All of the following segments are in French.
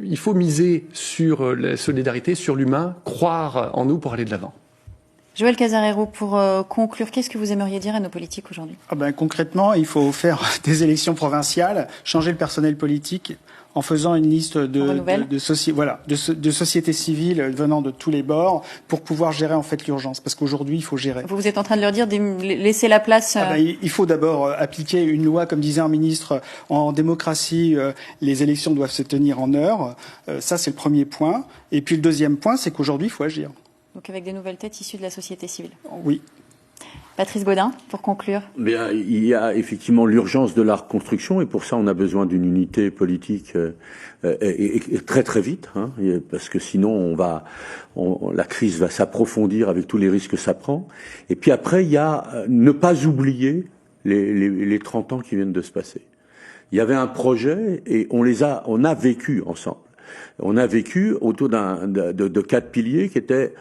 il faut miser sur la solidarité, sur l'humain, croire en nous pour aller de l'avant. Joël Casarero, pour conclure, qu'est-ce que vous aimeriez dire à nos politiques aujourd'hui? Concrètement, il faut faire des élections provinciales, changer le personnel politique en faisant une liste de sociétés civiles venant de tous les bords pour pouvoir gérer en fait l'urgence. Parce qu'aujourd'hui, il faut gérer. Vous êtes en train de leur dire de laisser la place. Il faut d'abord appliquer une loi, comme disait un ministre, en démocratie, les élections doivent se tenir en heure. Ça, c'est le premier point. Et puis le deuxième point, c'est qu'aujourd'hui, il faut agir. Donc avec des nouvelles têtes issues de la société civile. Oui. Patrice Gaudin, pour conclure. Bien, il y a effectivement l'urgence de la reconstruction et pour ça on a besoin d'une unité politique et très très vite, parce que sinon la crise va s'approfondir avec tous les risques que ça prend. Et puis après il y a ne pas oublier les 30 ans qui viennent de se passer. Il y avait un projet et on a vécu ensemble. On a vécu autour de 4 piliers qui étaient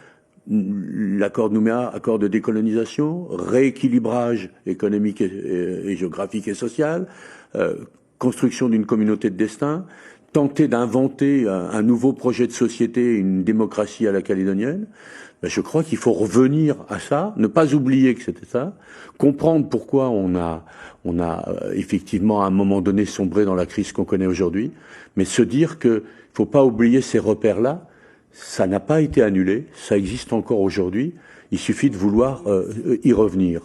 l'accord de Nouméa, accord de décolonisation, rééquilibrage économique et géographique et social, construction d'une communauté de destin, tenter d'inventer un nouveau projet de société, une démocratie à la calédonienne. Je crois qu'il faut revenir à ça, ne pas oublier que c'était ça, comprendre pourquoi on a effectivement à un moment donné sombré dans la crise qu'on connaît aujourd'hui, mais se dire que faut pas oublier ces repères-là. Ça n'a pas été annulé, ça existe encore aujourd'hui. Il suffit de vouloir y revenir.